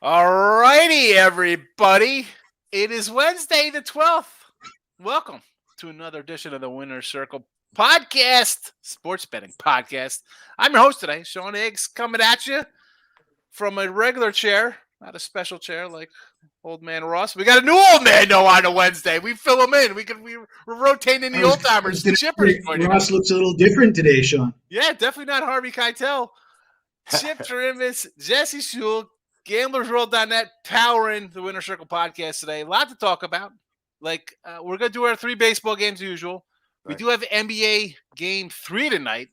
All righty, everybody. It is Wednesday the 12th. Welcome to another edition of the Winner's Circle podcast, sports betting podcast. I'm your host today, Sean Higgs, coming at you from a regular chair, not a special chair like old man Ross. We got a new old man though on a Wednesday. We fill him in. We're rotating the old timers. Chipper's joining Ross us. looks a little different today, Sean. Yeah, definitely not Harvey Keitel. Chip Chirimbes, Jesse Schule, GamblersWorld.net, powering the Winner Circle podcast today. A lot to talk about. We're going to do our 3 baseball games as usual. Right. We do have NBA Game 3 tonight.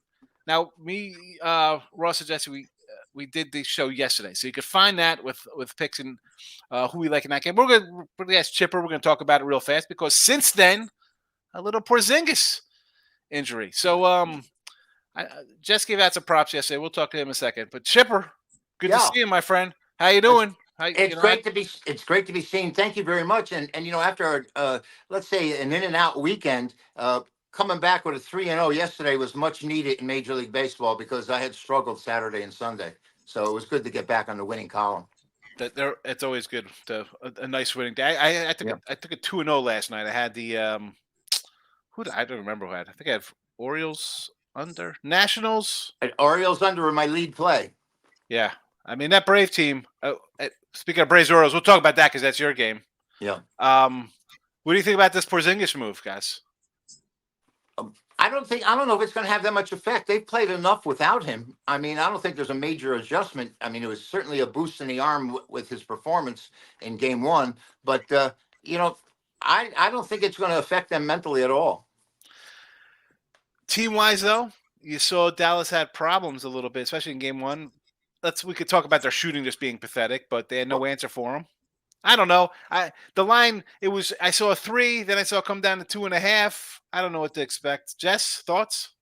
Now, me, Ross and Jesse, we did the show yesterday, so you could find that with picks and who we like in that game. We're going to ask Chipper. We're going to talk about it real fast because since then, a little Porzingis injury. So, Jess gave out some props yesterday. We'll talk to him in a second. But Chipper, good to see you, my friend. How you doing? It's great to be seen. Thank you very much. And after let's say an in and out weekend, coming back with a 3-0 yesterday was much needed in Major League Baseball because I had struggled Saturday and Sunday. So it was good to get back on the winning column. It's always good to a nice winning day. I took a 2-0 last night. I had the I don't remember who I had. I think I had Orioles under Nationals. Orioles under were my lead play. Yeah, I mean that Brave team. Speaking of Braves Orioles, we'll talk about that because that's your game. Yeah. What do you think about this Porzingis move, guys? I don't know if it's going to have that much effect. They've played enough without him. I mean, I don't think there's a major adjustment. I mean, it was certainly a boost in the arm with his performance in Game 1, but I don't think it's going to affect them mentally at all. Team-wise, though, you saw Dallas had problems a little bit, especially in Game 1. We could talk about their shooting just being pathetic, but they had no answer for them. I don't know. The line, I saw a 3, then I saw it come down to 2.5. I don't know what to expect. Jess, thoughts?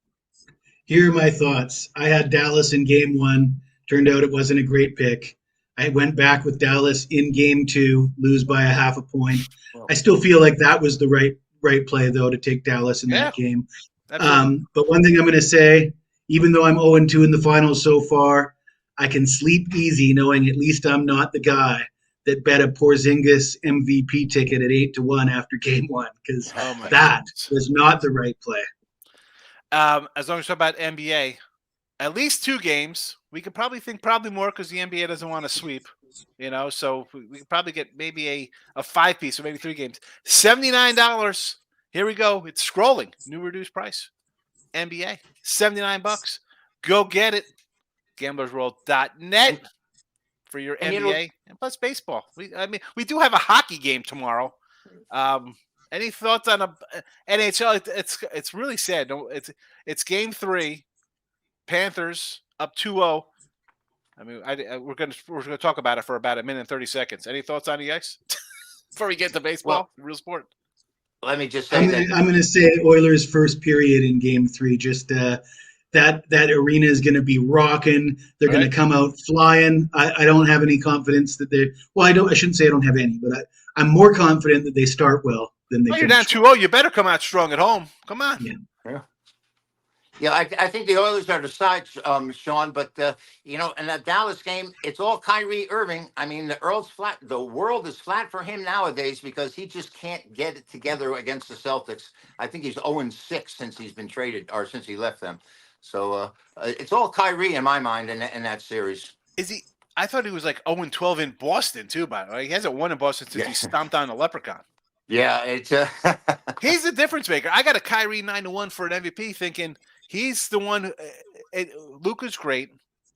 Here are my thoughts. I had Dallas in Game 1. Turned out it wasn't a great pick. I went back with Dallas in Game 2, lose by 0.5 point. I still feel like that was the right play, though, to take Dallas in that game. But one thing I'm going to say, even though I'm 0-2 in the finals so far, I can sleep easy knowing at least I'm not the guy that bet a Porzingis MVP ticket at 8-1 after Game 1 because that was not the right play. As long as we talk about NBA, at least 2 games. We could probably think more because the NBA doesn't want to sweep, so we could probably get maybe a 5-piece or maybe 3 games. $79. Here we go. It's scrolling. New reduced price. NBA. $79. Go get it. GamblersWorld.net for your NBA and plus baseball. We do have a hockey game tomorrow. Any thoughts on a NHL? It's really sad. It's Game 3. Panthers up 2-0. I mean, we're gonna talk about it for about 1 minute and 30 seconds. Any thoughts on the ice before we get to baseball? Real sport. Let me just say I'm going to say Oilers first period in Game 3. Just that arena is going to be rocking. They're going to come out flying. I don't have any confidence that they. Well, I shouldn't say I don't have any, but I'm more confident that they start well than they. You're down 2-0. You better come out strong at home. Come on. Yeah, I think the Oilers are the side, Sean, but, in that Dallas game, it's all Kyrie Irving. I mean, the world is flat for him nowadays because he just can't get it together against the Celtics. I think he's 0-6 since he's been traded or since he left them. So it's all Kyrie in my mind in that series. Is he? I thought he was like 0-12 in Boston, too, by the way. He hasn't won in Boston since he stomped on the Leprechaun. Yeah, it's he's the difference maker. I got a Kyrie 9-1 for an MVP thinking – he's the one. Luka's great.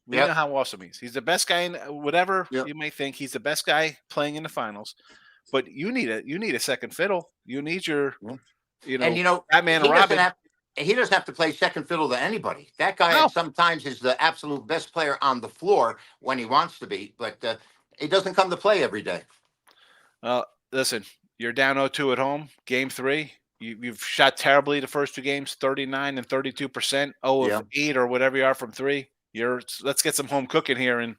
We know how awesome he is. He's the best guy in whatever you may think. He's the best guy playing in the finals. But you need a second fiddle. You need your, Batman and Robin. He doesn't have to play second fiddle to anybody. That guy sometimes is the absolute best player on the floor when he wants to be, but he doesn't come to play every day. Listen, you're down 0-2 at home. Game 3. You've shot terribly the first 2 games, 39 and 32%, 8 or whatever you are from 3. Let's get some home cooking here and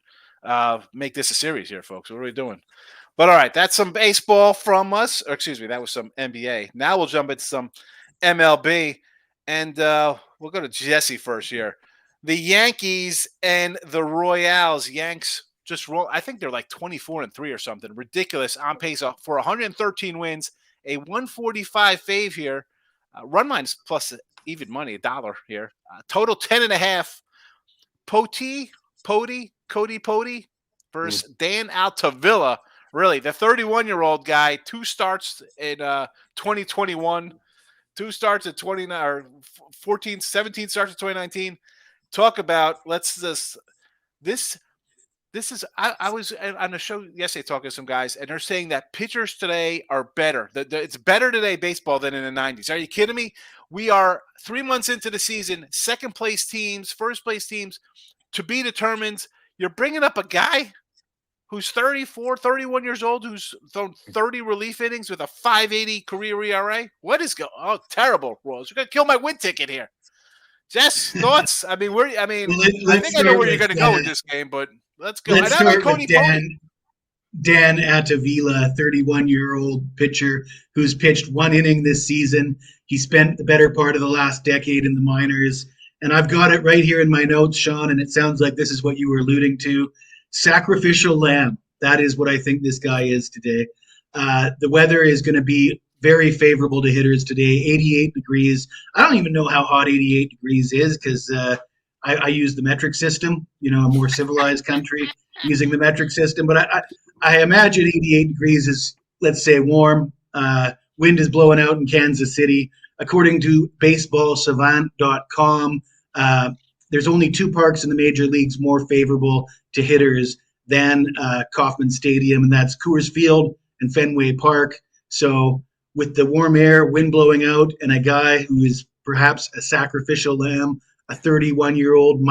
make this a series here, folks. What are we doing? But all right, that's some baseball from us. Or excuse me, that was some NBA. Now we'll jump into some MLB, and we'll go to Jesse first here. The Yankees and the Royals. Yanks just roll. I think they're like 24-3 or something ridiculous, on pace for 113 wins, a 145 fave here. Run lines plus even money, $1 here. Total 10.5. Cody versus Dan Altavilla. Really, the 31-year-old guy, 2 starts in 2021, 2 starts at 29 or 14, 17 starts in 2019. Talk about this is I was on a show yesterday talking to some guys, and they're saying that pitchers today are better. It's better today baseball than in the 90s. Are you kidding me? We are 3 months into the season, second place teams, first place teams to be determined. You're bringing up a guy who's 34, 31 years old, who's thrown 30 relief innings with a 5.80 career ERA. What is going? Oh, terrible, Royals! You're gonna kill my win ticket here. Jess, thoughts? I mean, Well, I think I know where you're going to go with this game, but let's go. Let's and I like start with Cody Pony. Dan Attavilla, 31-year-old pitcher who's pitched 1 inning this season. He spent the better part of the last decade in the minors. And I've got it right here in my notes, Sean, and it sounds like this is what you were alluding to. Sacrificial lamb. That is what I think this guy is today. The weather is going to be very favorable to hitters today, 88 degrees. I don't even know how hot 88 degrees is because I use the metric system, a more civilized country using the metric system. But I imagine 88 degrees is, let's say, warm. Wind is blowing out in Kansas City. According to baseballsavant.com, there's only 2 parks in the major leagues more favorable to hitters than Kauffman Stadium, and that's Coors Field and Fenway Park. So with the warm air, wind blowing out, and a guy who is perhaps a sacrificial lamb, a 31-year-old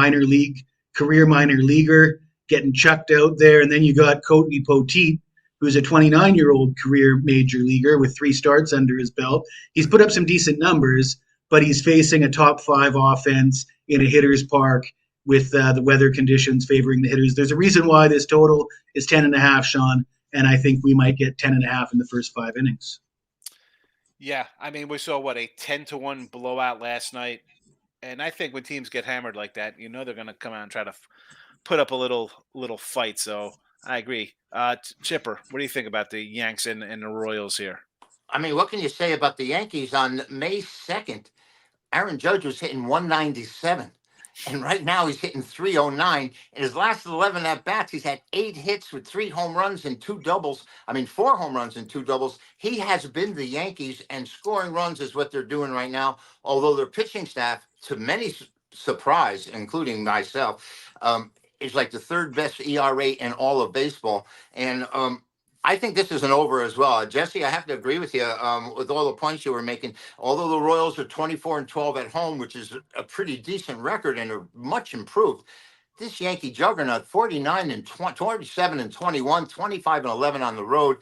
career minor leaguer getting chucked out there, and then you got Cody Poteet, who's a 29-year-old career major leaguer with 3 starts under his belt. He's put up some decent numbers, but he's facing a top 5 offense in a hitter's park with the weather conditions favoring the hitters. There's a reason why this total is 10.5, Sean, and I think we might get 10.5 in the first 5 innings. Yeah, I mean, we saw a 10-1 blowout last night, and I think when teams get hammered like that, they're going to come out and try to put up a little fight. So I agree. Chipper, what do you think about the Yanks and the Royals here? I mean, what can you say about the Yankees? On May 2nd, Aaron Judge was hitting 197. And right now he's hitting 309. In his last 11 at-bats, he's had 8 hits with 3 home runs and 2 doubles. 4 home runs and 2 doubles. He has been the Yankees, and scoring runs is what they're doing right now. Although their pitching staff, to many surprise, including myself, is like the 3rd best ERA in all of baseball. And I think this is an over as well. Jesse, I have to agree with you with all the points you were making. Although the Royals are 24-12 at home, which is a pretty decent record and are much improved, this Yankee juggernaut, 47-21, 25-11 on the road.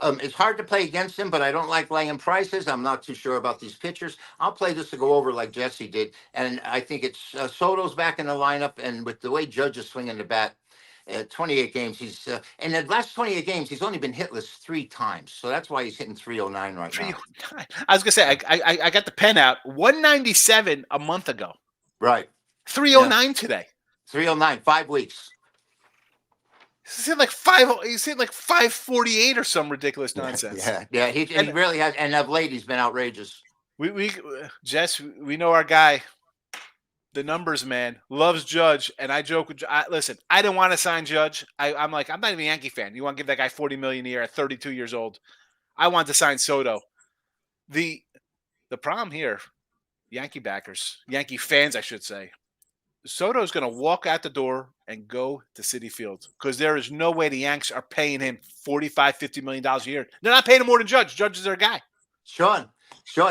It's hard to play against him, but I don't like laying prices. I'm not too sure about these pitchers. I'll play this to go over like Jesse did. And I think it's Soto's back in the lineup, and with the way Judge is swinging the bat, 28 games, in the last 28 games, he's only been hitless 3 times. So that's why he's hitting 309 right now. I was going to say, I got the pen out. 197 a month ago. Right. 309 today. 309, 5 weeks. He's hitting like 548 or some ridiculous nonsense. Yeah. He really has, and of late he's been outrageous. Jess, we know our guy, the numbers man, loves Judge, and I joke with. Listen, I didn't want to sign Judge. I'm not even a Yankee fan. You want to give that guy $40 million a year at 32 years old? I want to sign Soto. The problem here, Yankee backers, Yankee fans, I should say, Soto's going to walk out the door and go to Citi Field because there is no way the Yanks are paying him $45-50 million a year. They're not paying him more than Judge. Judge is their guy. Sean,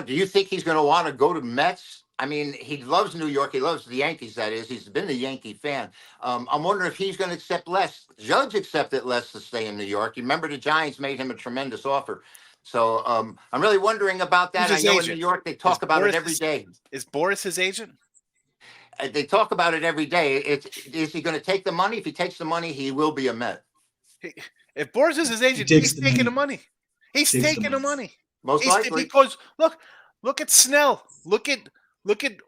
do you think he's going to want to go to Mets? I mean, he loves New York. He loves the Yankees, that is. He's been a Yankee fan. I'm wondering if he's going to accept less. Judge accepted less to stay in New York. You remember the Giants made him a tremendous offer. So I'm really wondering about that. I know agent? In New York they talk about it every day. Is Boris his agent? They talk about it every day. Is he going to take the money? If he takes the money, he will be a Met. If Boris is his agent, he's taking the money. He's taking the money. Most likely. Because look at Snell. Look at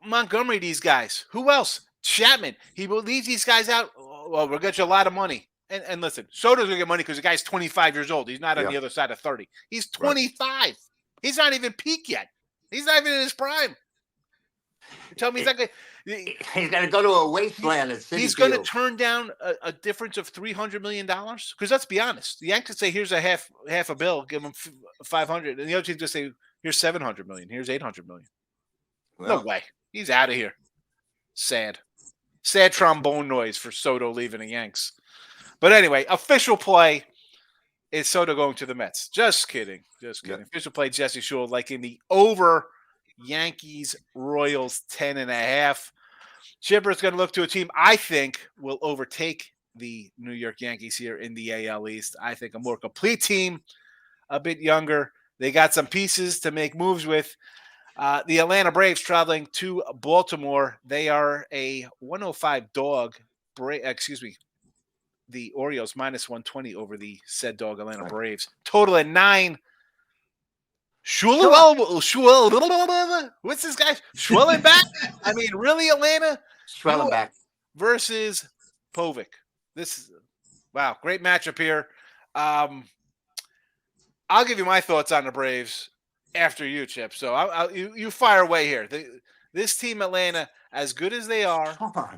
Montgomery, these guys. Who else? Chapman. He will leave these guys out. Well, we'll get you a lot of money. and listen, Soto's gonna get money because the guy's 25 years old. He's not on Yeah. the other side of 30. He's Right. 25. He's not even peak yet. He's not even in his prime. You tell me he's not gonna. He's going to go to a wasteland at Citi He's going to Field. turn down a difference of $300 million. Because let's be honest, the Yankees say here's a half a bill, give him 500, and the other team just say here's 700 million, here's 800 million. No Well, way, he's out of here. Sad trombone noise for Soto leaving the Yanks. But anyway, official play is Soto going to the Mets. Just kidding. Yeah. Official play, Jesse Schule liking the over Yankees Royals 10.5. Chipper's going to look to a team I think will overtake the New York Yankees here in the AL East. I think a more complete team, a bit younger. They got some pieces to make moves with. The Atlanta Braves traveling to Baltimore. They are a 105 dog. The Orioles minus 120 over the said dog Atlanta Braves. Total at 9. Schule, what's this guy? Schwellenbach? I mean, really, Atlanta? Schwellenbach versus Povich. This is wow, great matchup here. I'll give you my thoughts on the Braves after you, Chip. So you fire away here. This team, Atlanta, as good as they are,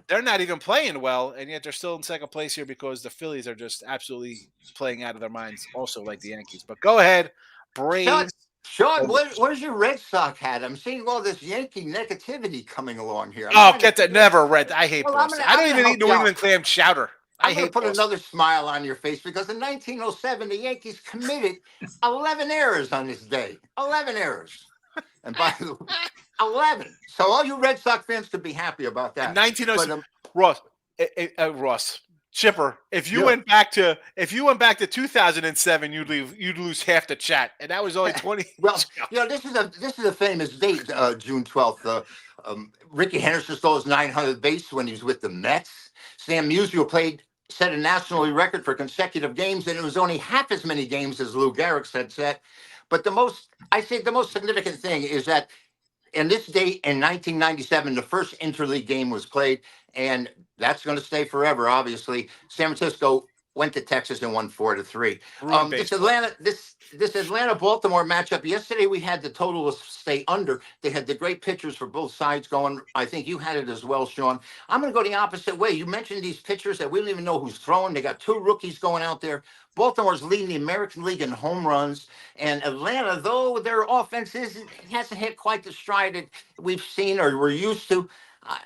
they're not even playing well, and yet they're still in second place here because the Phillies are just absolutely playing out of their minds, also like the Yankees. But go ahead, Braves. Sean, where's your Red Sox hat? I'm seeing all this Yankee negativity coming along here. Get that. Never read. I hate Boston. I don't even eat New England clam chowder. I'm going to put another smile on your face because in 1907, the Yankees committed 11 errors on this day. 11 errors. And by the way, 11. So all you Red Sox fans could be happy about that. 1907. Ross. Chipper, if you went back to 2007, you'd lose half the chat, and that was only 20. Well, this is a famous date, June 12th. Ricky Henderson stole his 900th base when he was with the Mets. Sam Musial set a national record for consecutive games, and it was only half as many games as Lou Gehrig's had set. But the most significant thing is that in this date in 1997, the first interleague game was played, and that's going to stay forever. Obviously, San Francisco went to Texas and won 4-3. This Atlanta Baltimore matchup. Yesterday we had the total stay under. They had the great pitchers for both sides going. I think you had it as well, Sean. I'm going to go the opposite way. You mentioned these pitchers that we don't even know who's throwing. They got 2 rookies going out there. Baltimore's leading the American League in home runs, and Atlanta, though their offense hasn't hit quite the stride that we've seen or we're used to.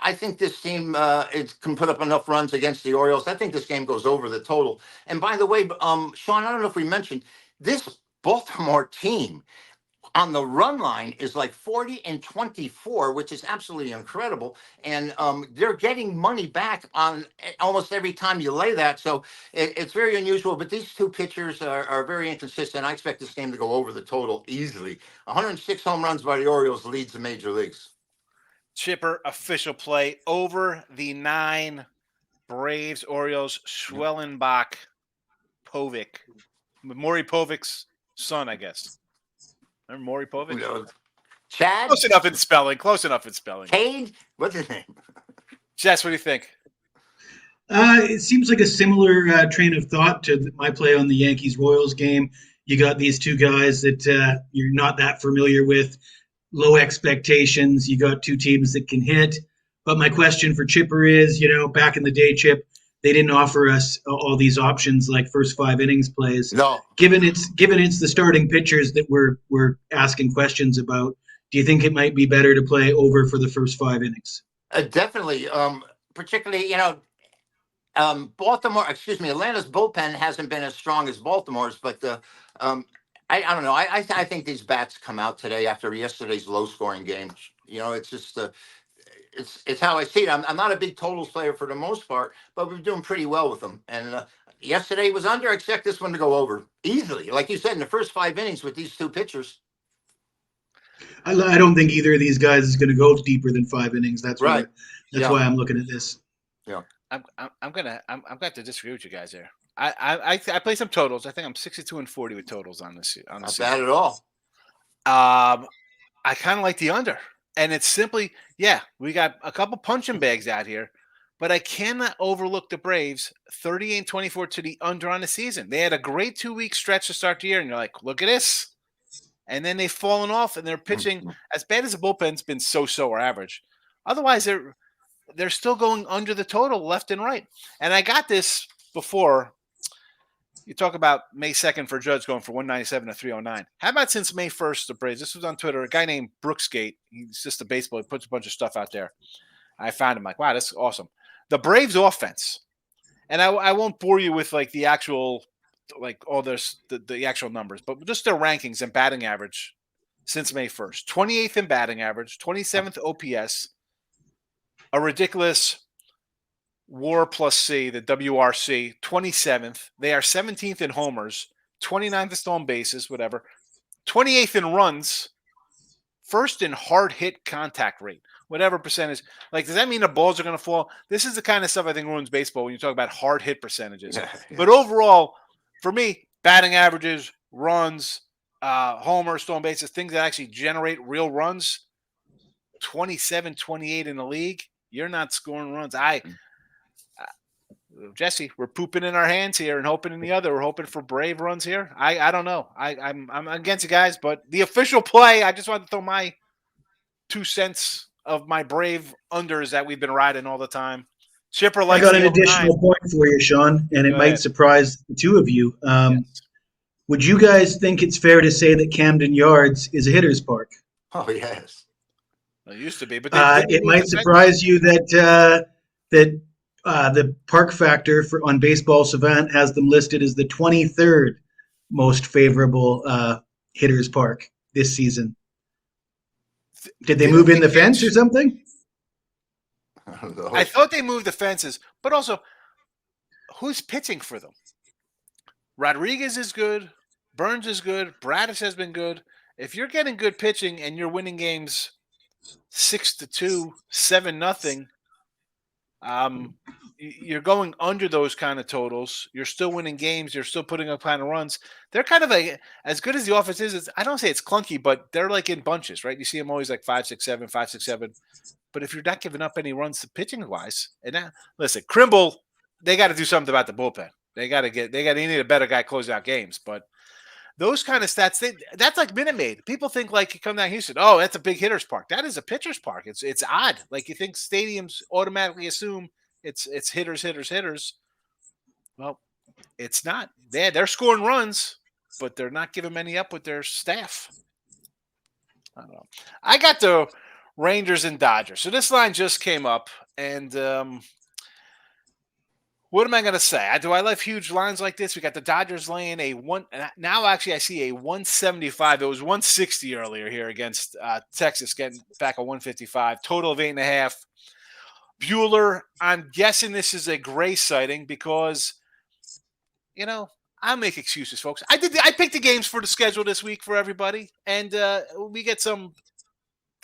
I think this team can put up enough runs against the Orioles. I think this game goes over the total. And by the way, Sean, I don't know if we mentioned this Baltimore team on the run line is like 40-24, which is absolutely incredible. And they're getting money back on almost every time you lay that. So it's very unusual. But these 2 pitchers are very inconsistent. I expect this game to go over the total easily. 106 home runs by the Orioles leads the major leagues. Chipper, official play over the 9. Braves, Orioles, Schwellenbach, Povich. Maury Povich's son, I guess. Remember Maury Povich? Chad? Close enough in spelling. Cade? What's his name? Jess, what do you think? It seems like a similar train of thought to my play on the Yankees-Royals game. You got these 2 guys that you're not that familiar with. Low expectations. You got 2 teams that can hit. But my question for Chipper is, back in the day, Chip, they didn't offer us all these options like first 5 innings plays. No. Given it's the starting pitchers that we're asking questions about, do you think it might be better to play over for the first 5 innings? Definitely. Particularly, Atlanta's bullpen hasn't been as strong as Baltimore's, but I don't know. I think these bats come out today after yesterday's low-scoring game. It's just it's how I see it. I'm not a big totals player for the most part, but we're doing pretty well with them. And yesterday was under. I expect this one to go over easily, like you said, in the first 5 innings with these 2 pitchers. I don't think either of these guys is going to go deeper than 5 innings. That's right. That's why I'm looking at this. Yeah. I'm going to disagree with you guys here. I play some totals. I think I'm 62-40 with totals on this. Not bad at all. I kind of like the under, and it's simply, we got a couple punching bags out here. But I cannot overlook the Braves 38-24 to the under on the season. They had a great 2-week stretch to start the year, and you're like, look at this. And then they've fallen off, and they're pitching as bad as the bullpen's been so or average. Otherwise, they're still going under the total left and right. And I got this before. You talk about May 2nd for Judge going for 197 to 309. How about since May 1st, the Braves? This was on Twitter. A guy named Brooksgate. He's just a baseball. He puts a bunch of stuff out there. I found him like, wow, that's awesome. The Braves offense. And I won't bore you with like the actual, like all this, the actual numbers, but just their rankings and batting average since May 1st. 28th in batting average, 27th OPS, a ridiculous WAR plus C, the WRC, 27th. They are 17th in homers, 29th in stolen bases, whatever. 28th in runs, first in hard hit contact rate, whatever percentage. Like, does that mean the balls are going to fall? This is the kind of stuff I think ruins baseball when you talk about hard hit percentages. Yeah. But overall, for me, batting averages, runs, homers, stolen bases, things that actually generate real runs, 27, 28 in the league. You're not scoring runs. Jesse, we're pooping in our hands here and hoping in the other. We're hoping for brave runs here. I don't know. I'm against you guys, but the official play, I just want to throw my 2 cents of my brave unders that we've been riding all the time. Chipper I likes got an the additional point for you, Sean, and it Go might ahead. surprise the two of you. Yes. Would you guys think it's fair to say that Camden Yards is a hitter's park? Oh, yes. It used to be, but It might surprise you that the park factor on Baseball Savant has them listed as the 23rd most favorable hitter's park this season. Did they move in the fence or something? I thought they moved the fences, but also, who's pitching for them? Rodriguez is good. Burns is good. Bradish has been good. If you're getting good pitching and you're winning games 6-2, 7-0, you're going under those kind of totals. You're still winning games. You're still putting up kind of runs. They're kind of as good as the offense is. I don't say it's clunky, but they're like in bunches, right? You see them always like 5-6-7, 5-6-7. But if you're not giving up any runs to pitching wise, and now listen, Krimble, they got to do something about the bullpen. They need a better guy closing out games. But those kind of stats, that's like Minute Maid. People think like you come down Houston, oh, that's a big hitter's park. That is a pitcher's park. It's odd. Like you think stadiums automatically assume it's hitters. Well, it's not. They're scoring runs, but they're not giving many up with their staff. I don't know. I got the Rangers and Dodgers. So this line just came up, and what am I going to say? Do I love huge lines like this? We got the Dodgers laying a one. Now, actually, I see a 175. It was 160 earlier here against Texas, getting back a 155. Total of 8.5. Bueller, I'm guessing this is a Gray sighting because, I'll make excuses, folks. I picked the games for the schedule this week for everybody, and we get some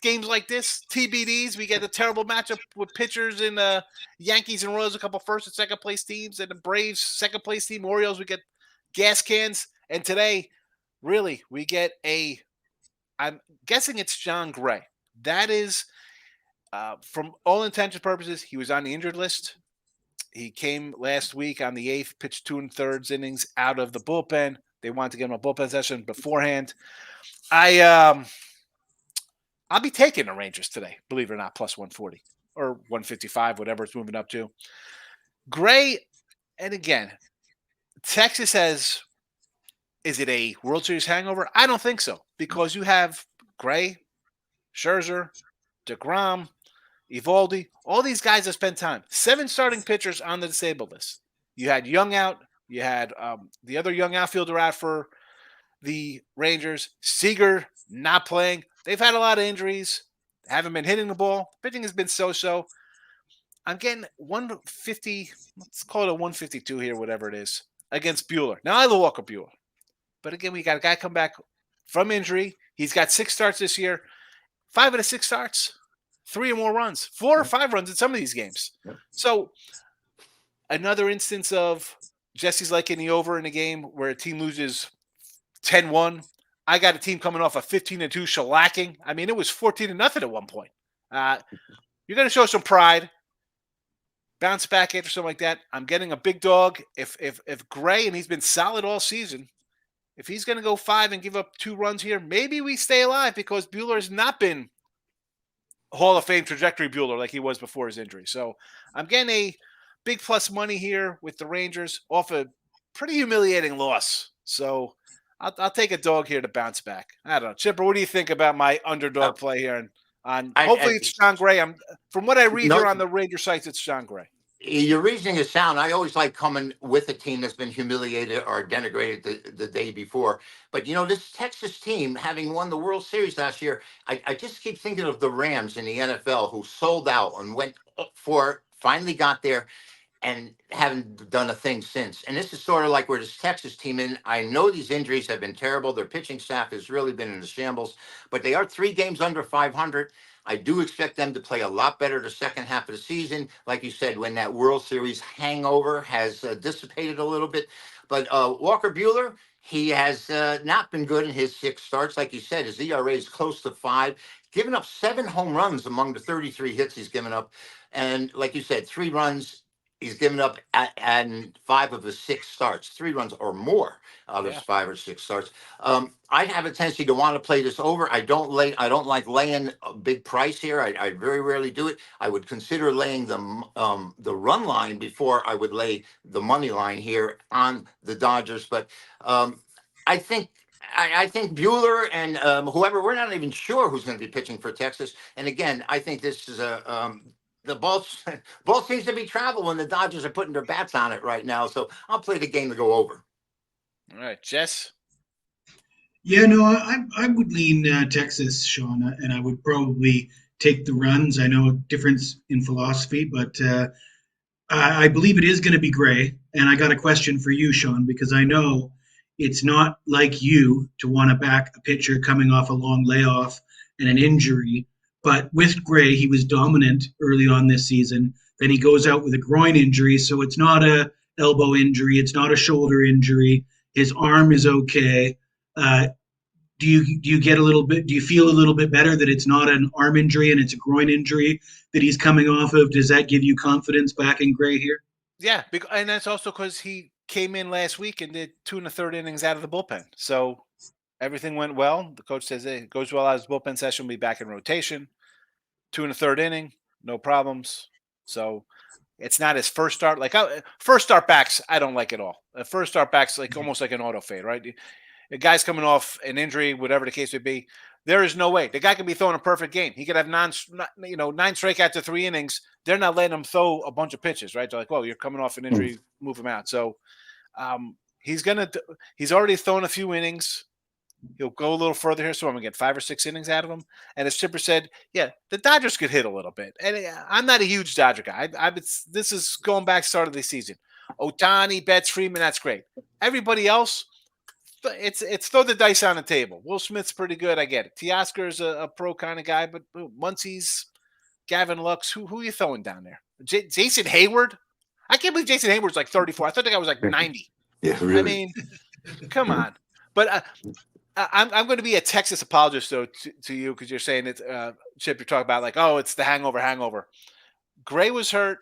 games like this, TBDs. We get a terrible matchup with pitchers in Yankees and Royals, a couple first and second place teams, and the Braves second place team. Orioles, we get gas cans. And today, really, we get I'm guessing it's John Gray. That is, from all intents and purposes, he was on the injured list. He came last week on the 8th, pitched 2 3/4 innings out of the bullpen. They wanted to give him a bullpen session beforehand. I'll be taking the Rangers today, believe it or not, plus 140 or 155, whatever it's moving up to. Gray, and again, Texas is it a World Series hangover? I don't think so, because you have Gray, Scherzer, DeGrom, Evaldi, all these guys that spent time. 7 starting pitchers on the disabled list. You had Young out. You had the other young outfielder out for the Rangers. Seager not playing. They've had a lot of injuries. Haven't been hitting the ball. Pitching has been so-so. I'm getting 150, let's call it a 152 here, whatever it is, against Bueller. Now, I love Walker Bueller. But again, we got a guy come back from injury. He's got 6 starts this year. 5 of the 6 starts, 3 or more runs. 4 or 5 runs in some of these games. Yep. So, another instance of Jesse's liking the over in a game where a team loses 10-1. I got a team coming off a 15-2 shellacking. I mean, it was 14-0 at one point. You're going to show some pride. bounce back after something like that. I'm getting a big dog. If Gray, and he's been solid all season, if he's going to go 5 and give up 2 runs here, maybe we stay alive because Buehler has not been Hall of Fame trajectory Buehler like he was before his injury. So I'm getting a big plus money here with the Rangers off a pretty humiliating loss. So I'll take a dog here to bounce back. I don't know, Chipper. What do you think about my underdog play here? And on hopefully it's Sean Gray. From what I read no, here on the Ranger sites, it's Sean Gray. your reasoning is sound. I always like coming with a team that's been humiliated or denigrated the day before. But this Texas team, having won the World Series last year, I just keep thinking of the Rams in the NFL who sold out and went for it, finally got there, and haven't done a thing since. And this is sort of like where this Texas team in. I know these injuries have been terrible. Their pitching staff has really been in the shambles, but they are 3 games under 500. I do expect them to play a lot better the second half of the season. Like you said, when that World Series hangover has dissipated a little bit. But Walker Buehler, he has not been good in his 6 starts. Like you said, his ERA is close to 5, giving up 7 home runs among the 33 hits he's given up. And like you said, 3 runs. He's given up and 5 of his 6 starts, 3 runs or more out of 5 or 6 starts. I have a tendency to want to play this over. I don't like laying a big price here. I very rarely do it. I would consider laying the run line before I would lay the money line here on the Dodgers. But I think Buehler and whoever, we're not even sure who's going to be pitching for Texas. And again, I think this is the ball seems to be travel when the Dodgers are putting their bats on it right now. So I'll play the game to go over. All right, Jess. Yeah, no, I would lean Texas, Sean, and I would probably take the runs. I know a difference in philosophy, but I believe it is going to be Gray. And I got a question for you, Sean, because I know it's not like you to want to back a pitcher coming off a long layoff and an injury. But with Gray, he was dominant early on this season. Then he goes out with a groin injury, so it's not a elbow injury, it's not a shoulder injury. His arm is okay. Do you get a little bit? Do you feel a little bit better that it's not an arm injury and it's a groin injury that he's coming off of? Does that give you confidence back in Gray here? Yeah, and that's also because he came in last week and did 2 1/3 innings out of the bullpen. So everything went well. The coach says it goes well out of his bullpen session. We'll be back in rotation. 2 1/3 inning, no problems. So it's not his first start. Like first start backs, I don't like at all. First start backs like almost like an auto fade, right? A guy's coming off an injury, whatever the case may be. There is no way the guy can be throwing a perfect game. He could have 9 strikeouts to 3 innings. They're not letting him throw a bunch of pitches, right? They're like, "Well, you're coming off an injury, move him out." So he's already thrown a few innings. He'll go a little further here, so I'm gonna get 5 or 6 innings out of him. And as Chipper said, yeah, the Dodgers could hit a little bit. And I'm not a huge Dodger guy. This is going back start of the season. Ohtani, Betts, Freeman, that's great. Everybody else, it's throw the dice on the table. Will Smith's pretty good, I get it. Teoscar's a pro kind of guy, but Muncie's, Gavin Lux, who are you throwing down there? Jason Hayward? I can't believe Jason Hayward's like 34. I thought the guy was like 90. Yeah, really. I mean, come on. But I'm going to be a Texas apologist, though, to you, because you're saying it, Chip, you're talking about like, oh, it's the hangover. Gray was hurt.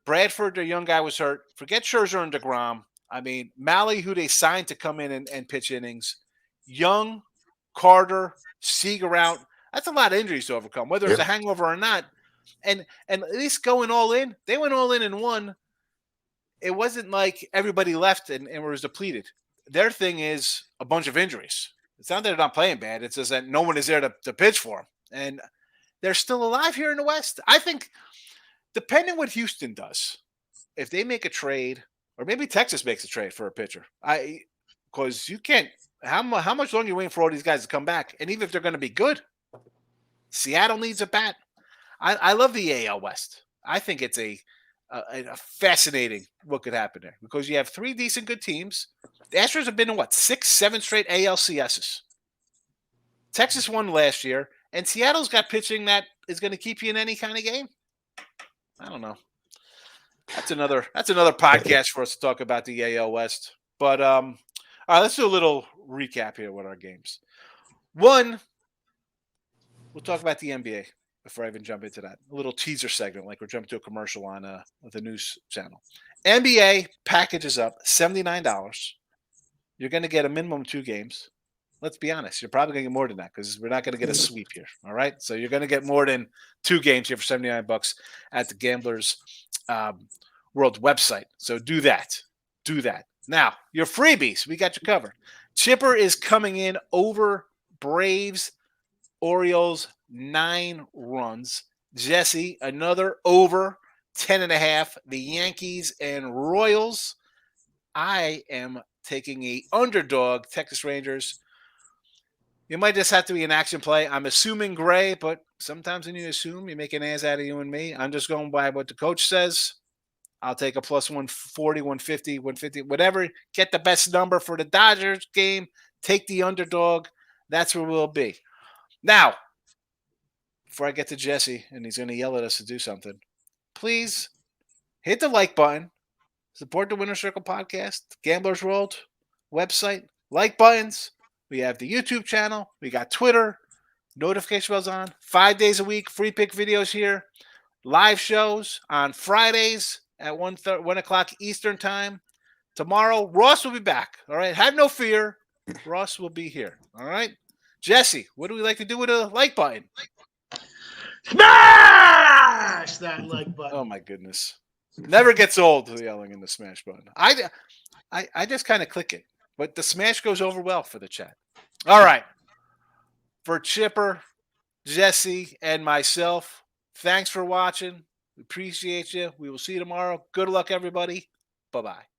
Bradford, their young guy, was hurt. Forget Scherzer and DeGrom. I mean, Malley, who they signed to come in and pitch innings. Young, Carter, Seager out. That's a lot of injuries to overcome, whether it's a hangover or not. And at least going all in, they went all in and won. It wasn't like everybody left and was depleted. Their thing is a bunch of injuries. It's not that they're not playing bad. It's just that no one is there to pitch for them. And they're still alive here in the West. I think, depending what Houston does, if they make a trade, or maybe Texas makes a trade for a pitcher, because you can't, how much longer are you waiting for all these guys to come back? And even if they're going to be good, Seattle needs a bat. I love the AL West. I think it's a fascinating what could happen there, because you have 3 decent good teams. The Astros have been in 6, 7 straight ALCSs. Texas won last year, and Seattle's got pitching that is going to keep you in any kind of game. I don't know. That's another podcast for us to talk about the AL West. But all right, let's do a little recap here with our games. One, we'll talk about the NBA. before I even jump into that. A little teaser segment, like we're jumping to a commercial on the news channel. NBA packages up $79. You're going to get a minimum of 2 games. Let's be honest. You're probably going to get more than that because we're not going to get a sweep here. All right. So you're going to get more than 2 games here for $79 at the Gamblers World website. So do that. Do that. Now, your freebies, we got you covered. Chipper is coming in over Braves, Orioles, 9 runs. Jesse, another over 10.5. The Yankees and Royals. I am taking a underdog, Texas Rangers. You might just have to be an action play. I'm assuming Gray, but sometimes when you assume, you make an ass out of you and me. I'm just going by what the coach says. I'll take a plus 140, 150, 150, whatever. Get the best number for the Dodgers game. Take the underdog. That's where we'll be. Now, before I get to Jesse, and he's going to yell at us to do something, please hit the like button. Support the Winner Circle podcast, Gamblers World website. Like buttons. We have the YouTube channel. We got Twitter. Notification bells on. 5 days a week. Free pick videos here. Live shows on Fridays at 1 o'clock Eastern time. Tomorrow, Ross will be back. All right. Have no fear. Ross will be here. All right. Jesse, what do we like to do with a like button? Smash that like button. Oh, my goodness. Never gets old yelling in the smash button. I just kind of click it, but the smash goes over well for the chat. All right. For Chipper, Jesse, and myself, thanks for watching. We appreciate you. We will see you tomorrow. Good luck, everybody. Bye-bye.